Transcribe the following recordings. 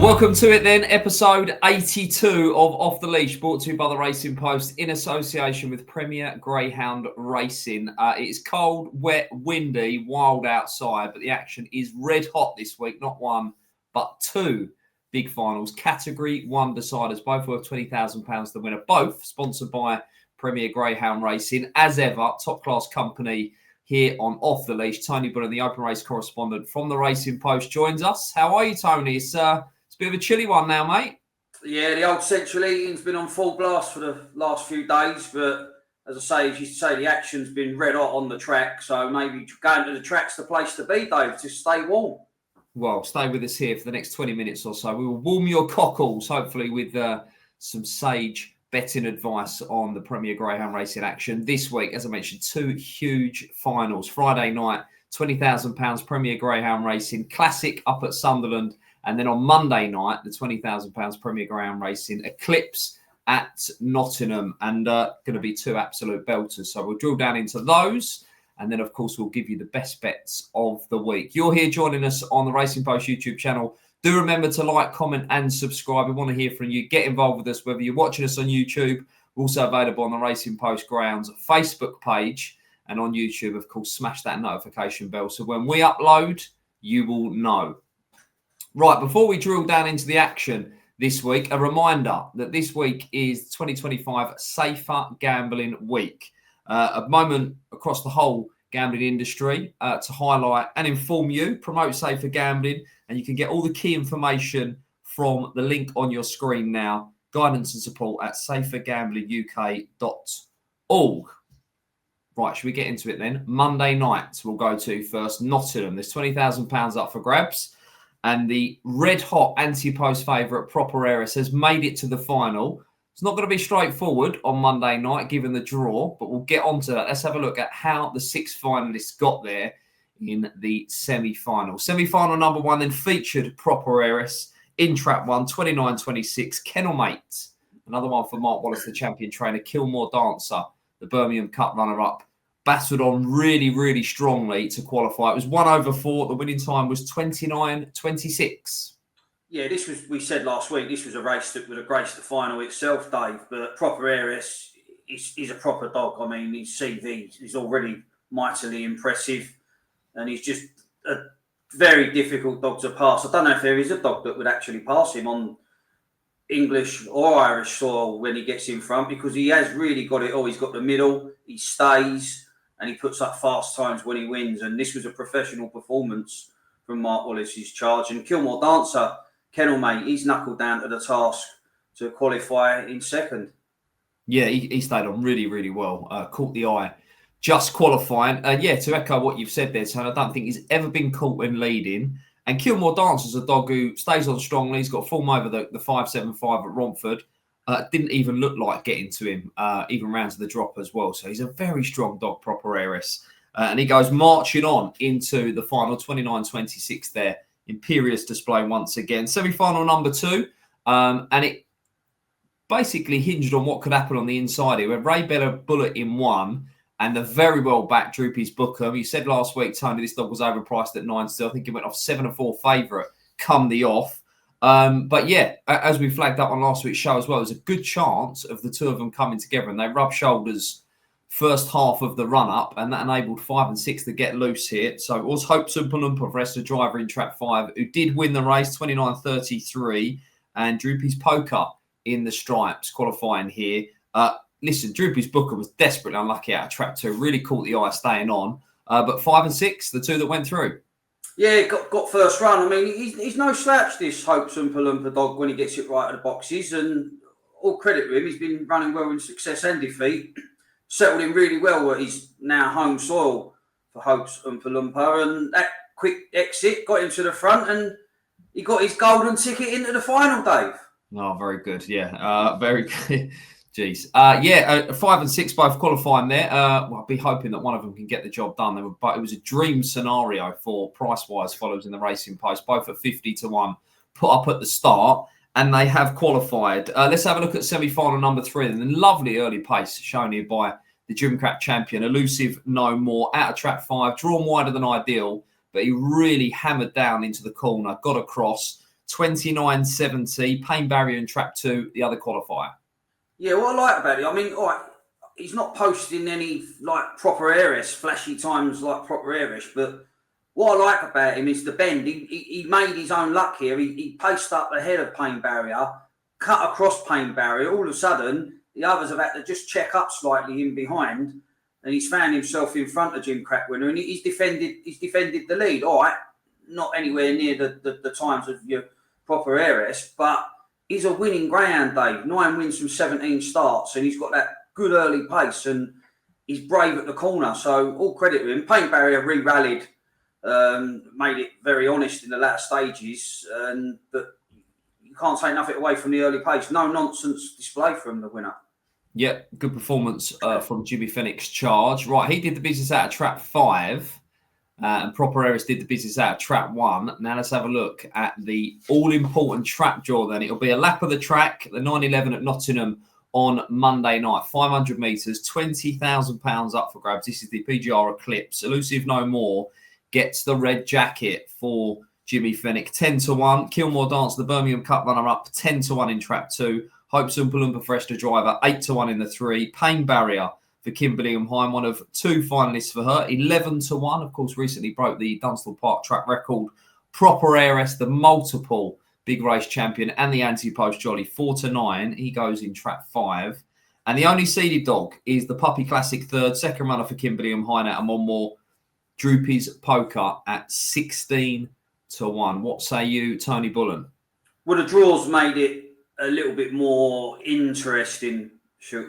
Welcome to it then, episode 82 of Off the Leash, brought to you by the Racing Post in association with Premier Greyhound Racing. It is cold, wet, windy, wild outside, but the action is red hot this week. Not one, but two big finals. Category 1 deciders, both worth £20,000 the winner. Both sponsored by Premier Greyhound Racing. As ever, top-class company here on Off the Leash. Tony Bullen, the open race correspondent from the Racing Post, joins us. How are you, Tony? It's a bit of a chilly one now, mate. Yeah, the old central heating's been on full blast for the last few days, but as I say, as you say, the action's been red hot on the track, so maybe going to the track's the place to be, Dave, to stay warm. Well, stay with us here for the next 20 minutes or so. We will warm your cockles, hopefully, with some sage betting advice on the Premier Greyhound Racing action. This week, as I mentioned, two huge finals. Friday night, £20,000 Premier Greyhound Racing Classic up at Sunderland. And then on Monday night, the £20,000 Premier Greyhound Racing Eclipse at Nottingham. And going to be two absolute belters. So we'll drill down into those. And then, of course, we'll give you the best bets of the week. You're here joining us on the Racing Post YouTube channel. Do remember to like, comment and subscribe. We want to hear from you. Get involved with us, whether you're watching us on YouTube. We're also available on the Racing Post Grounds Facebook page. And on YouTube, of course, smash that notification bell. So when we upload, you will know. Right, before we drill down into the action this week, a reminder that this week is 2025 Safer Gambling Week. A moment across the whole gambling industry to highlight and inform you, promote safer gambling, and you can get all the key information from the link on your screen now. Guidance and support at safergamblinguk.org. Right, should we get into it then? Monday night, we'll go to first Nottingham. There's £20,000 up for grabs. And the red-hot anti-post favourite, Proper Heiress, has made it to the final. It's not going to be straightforward on Monday night, given the draw, but we'll get on to that. Let's have a look at how the six finalists got there in the semi-final. Semi-final number one then featured Proper Heiress in trap one, 29-26, Kennel Mate. Another one for Mark Wallace, the champion trainer, Kilmore Dancer, the Birmingham Cup runner-up. Battled on really, really strongly to qualify. It was 1/4. The winning time was 29-26. Yeah, this was, we said last week, this was a race that would have graced the final itself, Dave. But Proper Heiress is a proper dog. I mean, his CV is already mightily impressive. And he's just a very difficult dog to pass. I don't know if there is a dog that would actually pass him on English or Irish soil when he gets in front, because he has really got it all. He's got the middle, he stays, and he puts up fast times when he wins. And this was a professional performance from Mark Wallace's charge. And Kilmore Dancer, Kennel Mate, he's knuckled down to the task to qualify in second. Yeah, he stayed on really, really well. Caught the eye just qualifying. To echo what you've said there, Tony, I don't think he's ever been caught when leading. And Kilmore Dancer's a dog who stays on strongly. He's got form over the 5.75 at Romford. Didn't even look like getting to him, even round to the drop as well. So he's a very strong dog, Proper Heiress. And he goes marching on into the final, 29-26 there. Imperious display once again. Semi-final number two. And it basically hinged on what could happen on the inside here. We had Ray Bella Bullet in one and the very well-backed Droopy's Bookham. You said last week, Tony, this dog was overpriced at 9 still. I think he went off 7-4 favourite come the off. But yeah, as we flagged up on last week's show as well, there's a good chance of the two of them coming together, and they rubbed shoulders first half of the run-up, and that enabled 5 and 6 to get loose here. So it was Hope Oompa Loompa for the driver in trap 5, who did win the race, 29-33, and Droopy's Poker in the stripes, qualifying here. Listen, Droopy's Booker was desperately unlucky out of trap 2, really caught the eye staying on. But 5 and 6, the two that went through. Yeah, got first run. I mean, he's no slouch, this Hope Oompa Loompa dog, when he gets it right at the boxes. And all credit to him, he's been running well in success and defeat. Settled in really well where he's now home soil for Hope's Oompa Loompa. And that quick exit got him to the front, and he got his golden ticket into the final, Dave. Oh, very good. Yeah, very good. Jeez. 5 and 6 both qualifying there. I'll be hoping that one of them can get the job done. But it was a dream scenario for price-wise followers in the Racing Post, both at 50-1, put up at the start, and they have qualified. Let's have a look at semi-final number 3. And the lovely early pace shown here by the Gymcrack champion, Elusive No More, out of trap 5, drawn wider than ideal, but he really hammered down into the corner, got across, 29.70. Pain barrier in trap 2, the other qualifier. Yeah, what I like about it, I mean, all right, he's not posting any like proper heiress, flashy times like proper heiress, but what I like about him is the bend. He made his own luck here. He paced up ahead of pain barrier, cut across pain barrier. All of a sudden, the others have had to just check up slightly in behind, and he's found himself in front of Jim Crackwinner, and he's defended the lead. All right, not anywhere near the times of your proper heiress, but he's a winning greyhound, Dave. 9 wins from 17 starts, and he's got that good early pace, and he's brave at the corner. So all credit to him. Pain barrier re-rallied. Made it very honest in the latter stages, but you can't take nothing away from the early pace. No nonsense display from the winner. Yeah, good performance from Jimmy Fenwick's charge. Right, he did the business out of trap 5, and Proper Heiress did the business out of trap 1. Now let's have a look at the all-important trap draw then. It'll be a lap of the track, the 911 at Nottingham on Monday night. 500 metres, £20,000 up for grabs. This is the PGR Eclipse. Elusive No More gets the red jacket for Jimmy Fenwick. 10-1. Kilmore Dance, the Birmingham Cup runner-up, 10-1 in trap 2. Hope Oompa Loompa for Esther Driver, 8-1 in the 3. Pain Barrier for Kimberly Heim, one of 2 finalists for her, 11-1. Of course, recently broke the Dunstall Park track record. Proper Heiress, the multiple big race champion, and the anti-post jolly, 4-9. He goes in trap 5. And the only seeded dog is the Puppy Classic third, second runner for Kimberly Heim and one more. Droopy's Poker at 16-1. What say you, Tony Bullen? Well, the draws made it a little bit more interesting, shall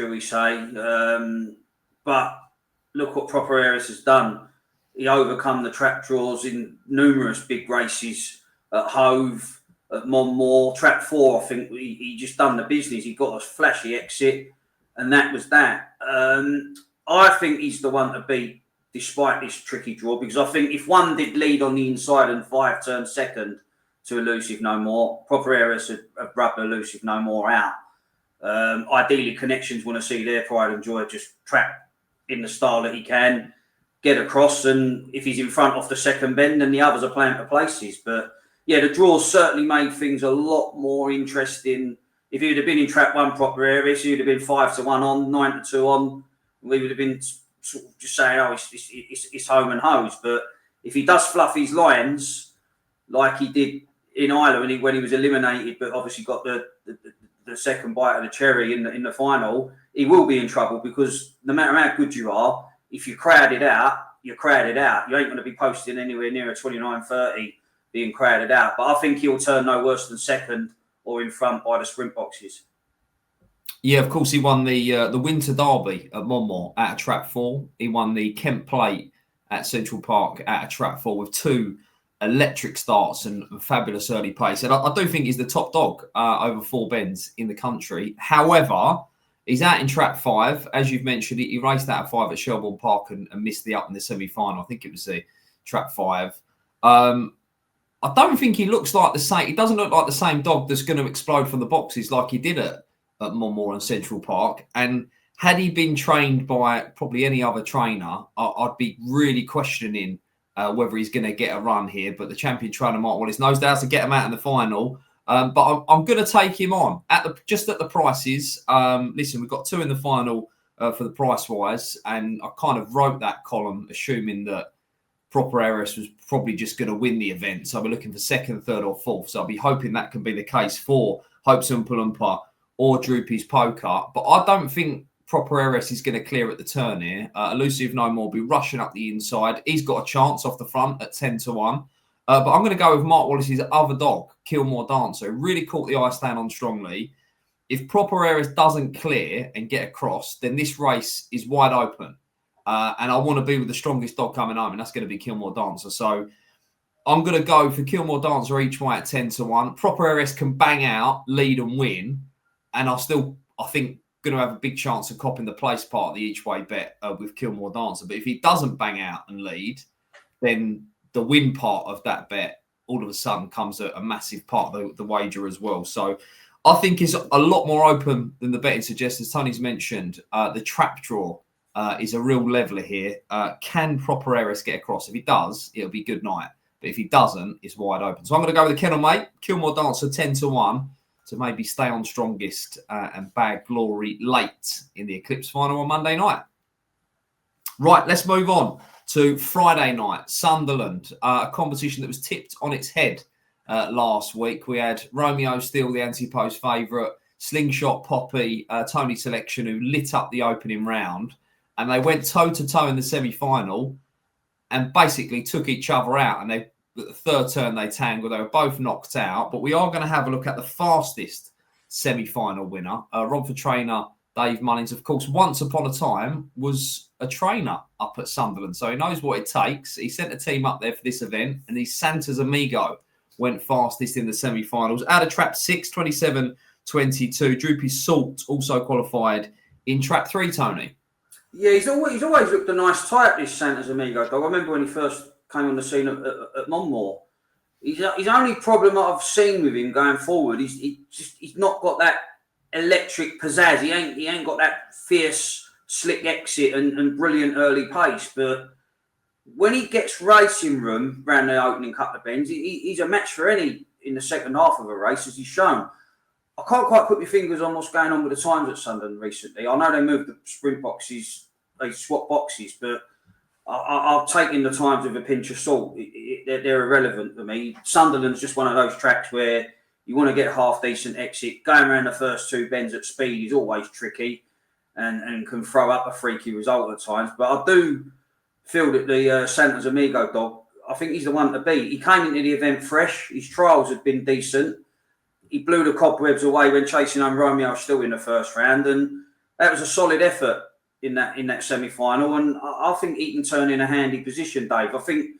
we say. But look what Proper Heiress has done. He overcome the trap draws in numerous big races at Hove, at Monmore. Trap 4, I think he just done the business. He got a flashy exit, and that was that. I think he's the one to beat, despite this tricky draw, because I think if one did lead on the inside and 5 turned second to Elusive No More, Proper Heiress have rubbed Elusive No More out. Ideally, Connections want to see their pride and joy just trap in the style that he can, get across, and if he's in front off the second bend, then the others are playing for places. But yeah, the draws certainly made things a lot more interesting. If he would have been in trap 1 Proper Heiress, he would have been 5-1 on, 9-2 on. We would have been sort of just saying, oh, it's home and hose. But if he does fluff his lines like he did in Ireland when he was eliminated, but obviously got the second bite of the cherry in the final, he will be in trouble, because no matter how good you are, if you're crowded out, you're crowded out. You ain't going to be posting anywhere near a 29.30 being crowded out. But I think he'll turn no worse than second or in front by the sprint boxes. Yeah, of course, he won the Winter Derby at Monmore at a trap 4. He won the Kent Plate at Central Park at a trap 4 with 2 electric starts and fabulous early pace. And I do think he's the top dog over 4 bends in the country. However, he's out in trap 5. As you've mentioned, he raced out of 5 at Shelbourne Park and missed the up in the semi-final. I think it was the trap 5. I don't think he looks like the same. He doesn't look like the same dog that's going to explode from the boxes like he did at Monmore and Central Park. And had he been trained by probably any other trainer, I'd be really questioning whether he's going to get a run here. But the champion trainer, Mark Wallace, knows how to get him out in the final. But I'm going to take him on just at the prices. Listen, we've got 2 in the final for the price-wise, and I kind of wrote that column assuming that Proper Heiress was probably just going to win the event. So we're looking for 2nd, 3rd or 4th. So I'll be hoping that can be the case for Hope Oompa Loompa or Droopy's Poker. But I don't think Proper Heiress is going to clear at the turn here. Elusive No More will be rushing up the inside. He's got a chance off the front at 10-1. But I'm going to go with Mark Wallace's other dog, Kilmore Dancer. Really caught the eye stand on strongly. If Proper Heiress doesn't clear and get across, then this race is wide open. And I want to be with the strongest dog coming home, and that's going to be Kilmore Dancer. So I'm going to go for Kilmore Dancer each way at 10-1. Proper Heiress can bang out, lead and win. And I think, going to have a big chance of copping the place part of the each way bet with Kilmore Dancer. But if he doesn't bang out and lead, then the win part of that bet all of a sudden comes a massive part of the wager as well. So I think it's a lot more open than the betting suggests. As Tony's mentioned, the trap draw is a real leveller here. Can Proper Heiress get across? If he does, it'll be good night. But if he doesn't, it's wide open. So I'm going to go with the Kennel Mate, Kilmore Dancer 10-1 to maybe stay on strongest and bag glory late in the Eclipse final on Monday night. Right, let's move on to Friday night. Sunderland, a competition that was tipped on its head last week. We had Romeo Steele, the anti-post favourite, Slingshot Poppy, Tony Selection, who lit up the opening round. And they went toe-to-toe in the semi-final and basically took each other out. And at the third turn, they tangled. They were both knocked out. But we are going to have a look at the fastest semi-final winner. Romford trainer Dave Mullins, of course, once upon a time was a trainer up at Sunderland. So he knows what it takes. He sent a team up there for this event. And his Santa's Amigo went fastest in the semi-finals. Out of trap 6, 27-22. Droopy Salt also qualified in trap 3, Tony. Yeah, he's always looked a nice type, this Santa's Amigo dog. I remember when he first came on the scene at Monmore. His only problem I've seen with him going forward is he's not got that electric pizzazz. He ain't got that fierce, slick exit and brilliant early pace. But when he gets racing room around the opening couple of bends, he's a match for any in the second half of a race, as he's shown. I can't quite put my fingers on what's going on with the times at Sunderland recently. I know they moved the sprint boxes, they swap boxes, but I've taken the times with a pinch of salt. They're irrelevant to me. Sunderland's just one of those tracks where you want to get a half-decent exit. Going around the first 2 bends at speed is always tricky and can throw up a freaky result at times. But I do feel that the Santa's Amigo dog, I think he's the one to beat. He came into the event fresh. His trials had been decent. He blew the cobwebs away when chasing on Romeo still in the first round, and that was a solid effort in that semi-final. And I think he can turn in a handy position, Dave. I think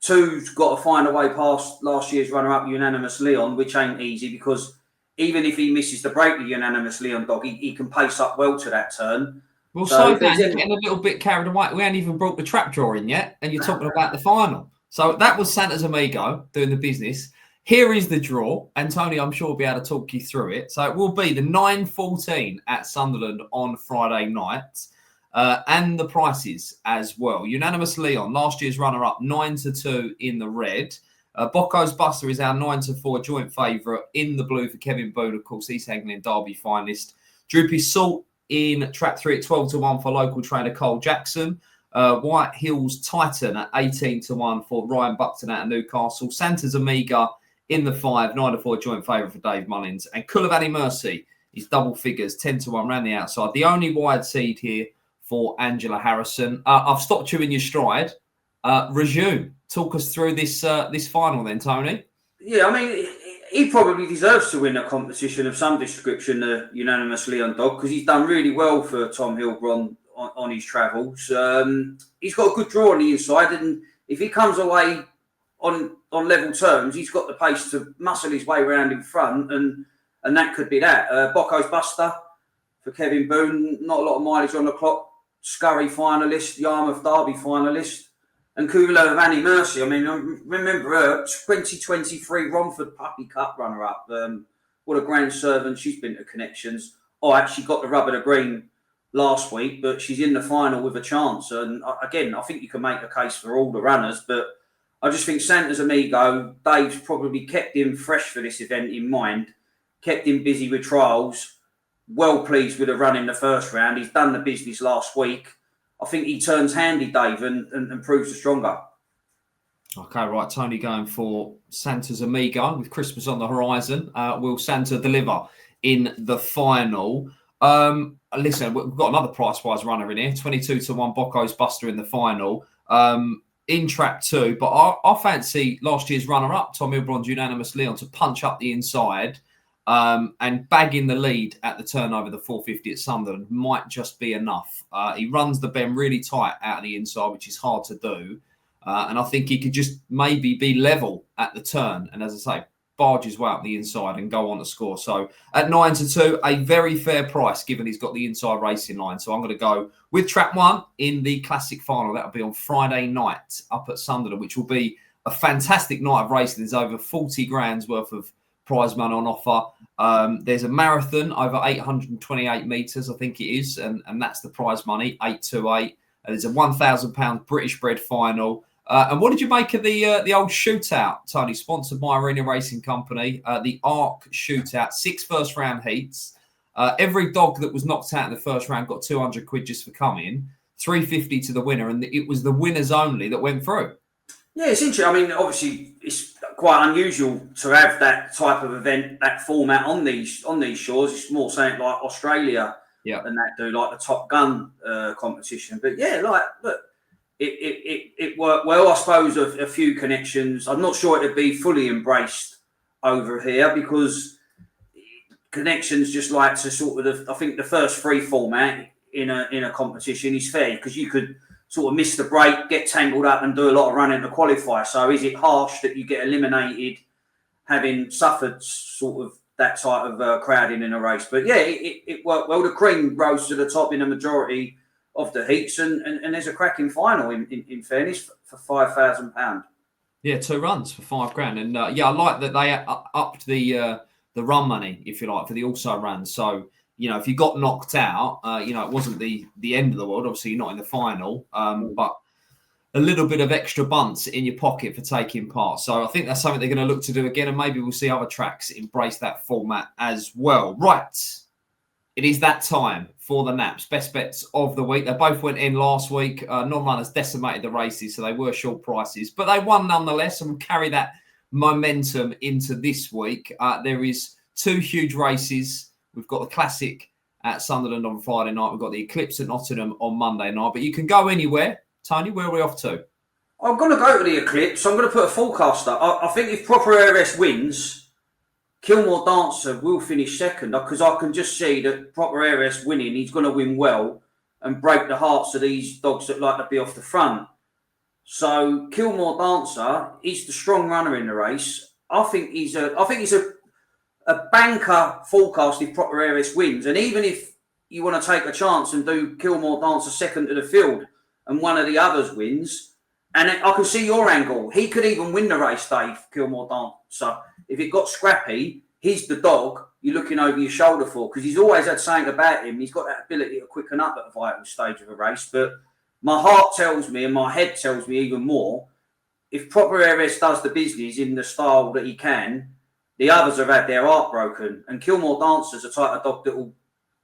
2's got to find a way past last year's runner-up, Unanimous Leon, which ain't easy because even if he misses the break, the Unanimous Leon dog, he can pace up well to that turn. Well, so Dan, you're getting a little bit carried away. We ain't even brought the trap draw in yet, and you're talking about the final. So that was Santa's Amigo doing the business. Here is the draw, and Tony, I'm sure, will be able to talk you through it. So it will be the 9:14 at Sunderland on Friday night, and the prices as well. Unanimous Leon, last year's runner-up, 9-2 in the red. Bocco's Buster is our 9-4 joint favourite in the blue for Kevin Boone. Of course, East Anglia Derby finalist. Droopy Salt in trap 3 at 12-1 for local trainer Cole Jackson. White Hills Titan at 18-1 for Ryan Buckton out of Newcastle. Santa's Amiga in the 5, 9-4 joint favourite for Dave Mullins. And Coulibaly Mercy is double figures, 10-1 round the outside. The only wide seed here for Angela Harrison. I've stopped you in your stride. Resume. Talk us through this final then, Tony. Yeah, I mean, he probably deserves to win a competition of some description, the Unanimous Leon dog, because he's done really well for Tom Hilbron on his travels. He's got a good draw on the inside, and if he comes away on level terms, he's got the pace to muscle his way around in front, and that could be that. Bocco's Buster for Kevin Boone, not a lot of mileage on the clock. Scurry finalist, Yarmouth Derby finalist, and Kugler of Annie Mercy. I mean, remember her 2023 Romford Puppy Cup runner-up. What a grand servant she's been to Connections. Oh, actually got the rub of the green last week, but she's in the final with a chance. And again, I think you can make a case for all the runners, but I just think Santa's Amigo, Dave's probably kept him fresh for this event in mind, kept him busy with trials, well pleased with a run in the first round. He's done the business last week. I think he turns handy, Dave, and proves the stronger. Okay, right. Tony going for Santa's Amigo with Christmas on the horizon. Will Santa deliver in the final? Listen, we've got another price-wise runner in here. 22-1 Bocco's Buster in the final. In trap 2, but I fancy last year's runner-up, Tom Hilbron's Unanimous Leon, to punch up the inside and bag in the lead at the turn over the 450 at Sunderland might just be enough. He runs the bend really tight out of the inside, which is hard to do. And I think he could just maybe be level at the turn. And as I say, barge his way up the inside and go on to score. So at 9-2, a very fair price given he's got the inside racing line. So I'm going to go with trap 1 in the Classic Final. That'll be on Friday night up at Sunderland, which will be a fantastic night of racing. There's over 40 grand's worth of prize money on offer. There's a marathon over 828 metres, I think it is, and that's the prize money, 828. There's a £1,000 British bred final. And what did you make of the old shootout, Tony, sponsored by Arena Racing Company, the ARC shootout, 6 first-round heats. Every dog that was knocked out in the first round got 200 quid just for coming, 350 to the winner, and it was the winners only that went through. Yeah, it's interesting. I mean, obviously, it's quite unusual to have that type of event, that format on these shores. It's more something like Australia than that do, like the Top Gun competition. But yeah, like, look, it worked well. I suppose a few connections. I'm not sure it'd be fully embraced over here because connections just like to sort of. I think the first free format in a competition is fair because you could sort of miss the break, get tangled up, and do a lot of running to qualify. So is it harsh that you get eliminated having suffered sort of that type of crowding in a race? But yeah, it worked well. The cream rose to the top in the majority of the heats, and there's a cracking final in fairness for £5,000. Yeah, 2 runs for £5,000, and I like that they upped the run money, if you like, for the also runs. So if you got knocked out, it wasn't the end of the world. Obviously, you're not in the final, but a little bit of extra bunts in your pocket for taking part. So I think that's something they're going to look to do again, and maybe we'll see other tracks embrace that format as well. Right. It is that time for the Naps. Best bets of the week. They both went in last week. Non-runners decimated the races, so they were short prices. But they won nonetheless and will carry that momentum into this week. There is 2 huge races. We've got the Classic at Sunderland on Friday night. We've got the Eclipse at Nottingham on Monday night. But you can go anywhere. Tony, where are we off to? I'm going to go to the Eclipse. I'm going to put a forecast up. I think if Proper ARS wins, Kilmore Dancer will finish second because I can just see that Proper ARS winning, he's going to win well and break the hearts of these dogs that like to be off the front. So Kilmore Dancer, he's the strong runner in the race. I think he's a banker forecast if Proper ARS wins. And even if you want to take a chance and do Kilmore Dancer second to the field and one of the others wins, and I can see your angle. He could even win the race, Dave, Kilmore Dancer. If it got scrappy, he's the dog you're looking over your shoulder for because he's always had something about him. He's got that ability to quicken up at a vital stage of a race. But my heart tells me and my head tells me even more, if Proper ARS does the business in the style that he can, the others have had their heart broken. And Kilmore Dancer's a type of dog that will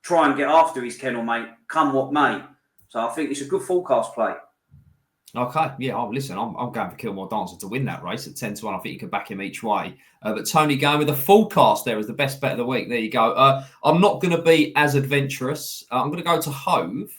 try and get after his kennel mate, come what may. So I think it's a good forecast play. Okay, yeah, listen, I'm going for Kilmore Dancer to win that race at 10-1. I think you can back him each way. But Tony going with the forecast there as the best bet of the week. There you go. I'm not going to be as adventurous. I'm going to go to Hove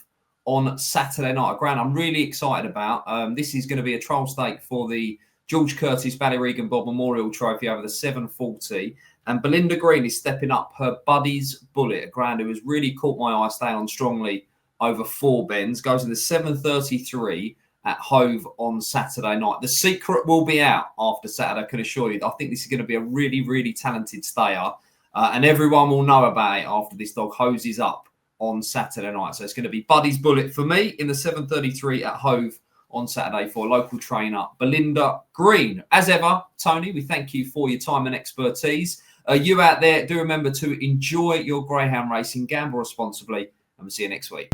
on Saturday night. A ground I'm really excited about. This is going to be a trial stake for the George Curtis Ballyregan Bob Memorial Trophy over the 740. And Belinda Green is stepping up her Buddy's Bullet, a ground who has really caught my eye, staying on strongly over 4 bends. Goes in the 733 at Hove on Saturday night. The secret will be out after Saturday, I can assure you. I think this is going to be a really, really talented stayer. And everyone will know about it after this dog hoses up on Saturday night. So it's going to be Buddy's Bullet for me in the 733 at Hove on Saturday for local trainer Belinda Green. As ever, Tony, we thank you for your time and expertise. You out there, do remember to enjoy your Greyhound racing, gamble responsibly, and we'll see you next week.